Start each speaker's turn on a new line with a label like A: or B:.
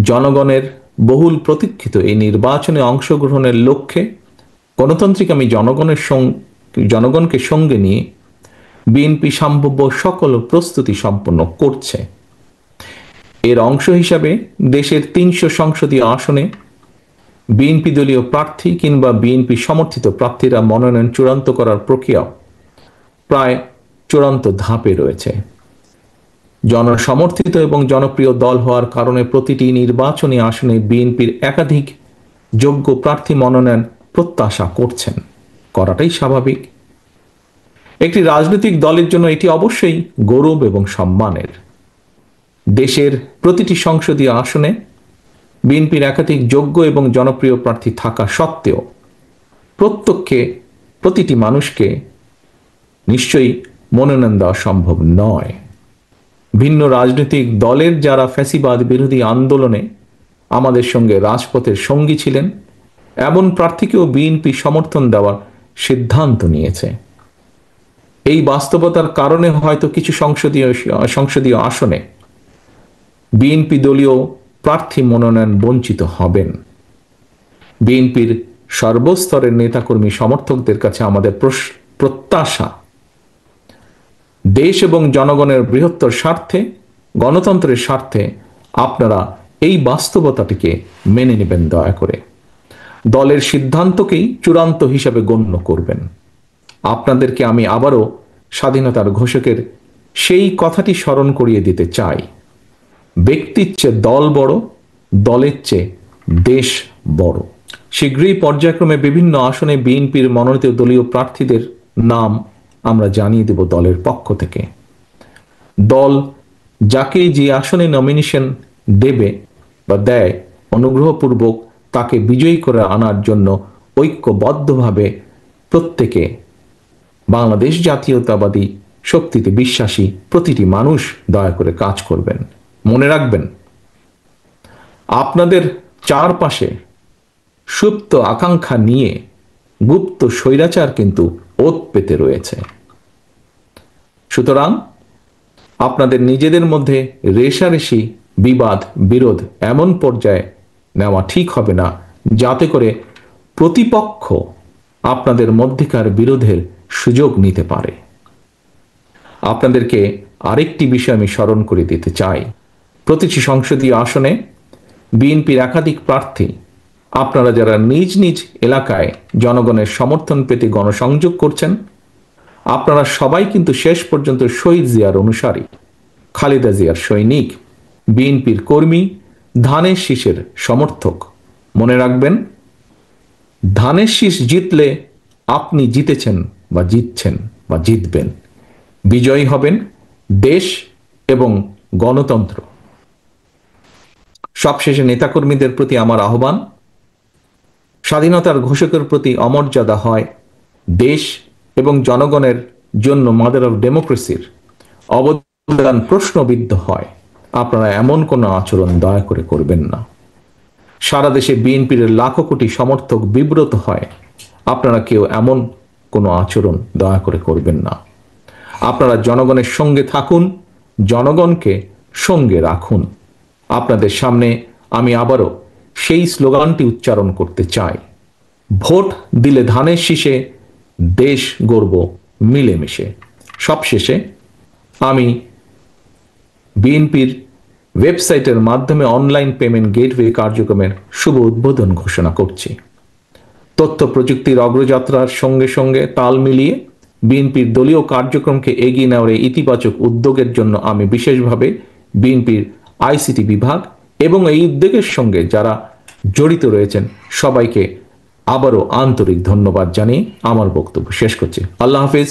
A: জনগণের বহুল প্রতীক্ষিত এই নির্বাচনে অংশগ্রহণের লক্ষ্যে গণতান্ত্রিক আমি জনগণকে সঙ্গে নিয়ে বিএনপি সম্ভাব্য সকল প্রস্তুতি সম্পন্ন করছে। এর অংশ হিসাবে দেশের ৩০০ সংসদীয় আসনে বিএনপি দলীয় প্রার্থী কিংবা বিএনপি সমর্থিত প্রার্থীরা মনোনয়ন চূড়ান্ত করার প্রক্রিয়া প্রায় চূড়ান্ত ধাপে রয়েছে। জনসমর্থিত এবং জনপ্রিয় দল হওয়ার কারণে প্রতিটি নির্বাচনী আসনে বিএনপির একাধিক যোগ্য প্রার্থী মনোনয়ন প্রত্যাশা করছেন, করাটাই স্বাভাবিক। একটি রাজনৈতিক দলের জন্য এটি অবশ্যই গৌরব এবং সম্মানের। দেশের প্রতিটি সংসদীয় আসনে বিএনপির একাধিক যোগ্য এবং জনপ্রিয় প্রার্থী থাকা সত্ত্বেও প্রত্যেককে প্রতিটি মানুষকে নিশ্চয়ই মনোনয়ন দেওয়া সম্ভব নয়। ভিন্ন রাজনৈতিক দলের যারা ফ্যাসিবাদ বিরোধী আন্দোলনে আমাদের সঙ্গে রাজপথের সঙ্গী ছিলেন, এমন প্রার্থীকেও বিএনপি সমর্থন দেওয়ার সিদ্ধান্ত নিয়েছে। এই বাস্তবতার কারণে হয়তো কিছু সংসদীয় আসনে বিএনপি দলীয় প্রার্থী মনোনয়ন বঞ্চিত হবেন। বিএনপির সর্বস্তরের নেতাকর্মী সমর্থকদের কাছে আমাদের প্রত্যাশা, দেশ এবং জনগণের বৃহত্তর স্বার্থে, গণতন্ত্রের স্বার্থে আপনারা এই বাস্তবতাটিকে মেনে নেবেন। দয়া করে দলের সিদ্ধান্তকেই চূড়ান্ত হিসাবে গণ্য করবেন। আপনাদেরকে আমি আবারও স্বাধীনতার ঘোষকের সেই কথাটি স্মরণ করিয়ে দিতে চাই, ব্যক্তির চেয়ে দল বড়, দলের চেয়ে দেশ বড়। শীঘ্রই পর্যায়ক্রমে বিভিন্ন আসনে বিএনপির মনোনীত দলীয় প্রার্থীদের নাম আমরা জানিয়ে দেব দলের পক্ষ থেকে। দল যাকে যে আসনে নমিনেশন দেবে বা দেয়, অনুগ্রহপূর্বক তাকে বিজয়ী করে আনার জন্য ঐক্যবদ্ধভাবে প্রত্যেকে বাংলাদেশ জাতীয়তাবাদী শক্তিতে বিশ্বাসী প্রতিটি মানুষ দয়া করে কাজ করবেন। মনে রাখবেন, আপনাদের চারপাশে সুপ্ত আকাঙ্ক্ষা নিয়ে গুপ্ত স্বৈরাচার কিন্তু ওত পেতে রয়েছে। সুতরাং আপনাদের নিজেদের মধ্যে রেষারেষি, বিবাদ, বিরোধ এমন পর্যায়ে নেওয়া ঠিক হবে না যাতে করে প্রতিপক্ষ আপনাদের মধ্যেকার বিরোধের সুযোগ নিতে পারে। আপনাদেরকে আরেকটি বিষয় আমি স্মরণ করে দিতে চাই, প্রতিটি সংসদীয় আসনে বিএনপির একাধিক প্রার্থী, আপনারা যারা নিজ নিজ এলাকায় জনগণের সমর্থন পেতে গণসংযোগ করছেন, আপনারা সবাই কিন্তু শেষ পর্যন্ত শহীদ জিয়ার অনুসারী, খালেদা জিয়ার সৈনিক, বিএনপির কর্মী, ধানের শীষের সমর্থক। মনে রাখবেন, ধানের শীষ জিতলে আপনি জিতেছেন বা জিতছেন বা জিতবেন, বিজয়ী হবেন দেশ এবং গণতন্ত্র। সবশেষে নেতাকর্মীদের প্রতি আমার আহ্বান, স্বাধীনতার ঘোষকের প্রতি অমর্যাদা হয় দেশ এবং জনগণের জন্য মাদার অফ ডেমোক্রেসির অবদান প্রশ্নবিদ্ধ হয়। আপনারা এমন কোনো আচরণ দয়া করে করবেন না। সারা দেশে বিএনপির লাখো কোটি সমর্থক বিব্রত হয়, আপনারা কেউ এমন কোনো আচরণ দয়া করে করবেন না। আপনারা জনগণের সঙ্গে থাকুন, জনগণকে সঙ্গে রাখুন। আপনাদের সামনে আমি আবারও সেই স্লোগানটি উচ্চারণ করতে চাই, ভোট দিলে ধানের শীষে, দেশ গড়ব মিলেমিশে। সবশেষে আমি বিএনপির ওয়েবসাইটের মাধ্যমে অনলাইন পেমেন্ট গেটওয়ে কার্যক্রমের শুভ উদ্বোধন ঘোষণা করছি। তথ্য প্রযুক্তির অগ্রযাত্রার সঙ্গে সঙ্গে তাল মিলিয়ে বিএনপির দলীয় কার্যক্রমকে এগিয়ে নেওয়ার ইতিবাচক উদ্যোগের জন্য আমি বিশেষভাবে বিএনপির আইসিটি বিভাগ এবং এই উদ্যোগের সঙ্গে যারা জড়িত রয়েছেন সবাইকে আবারও আন্তরিক ধন্যবাদ জানিয়ে আমার বক্তব্য শেষ করছি। আল্লাহ হাফিজ।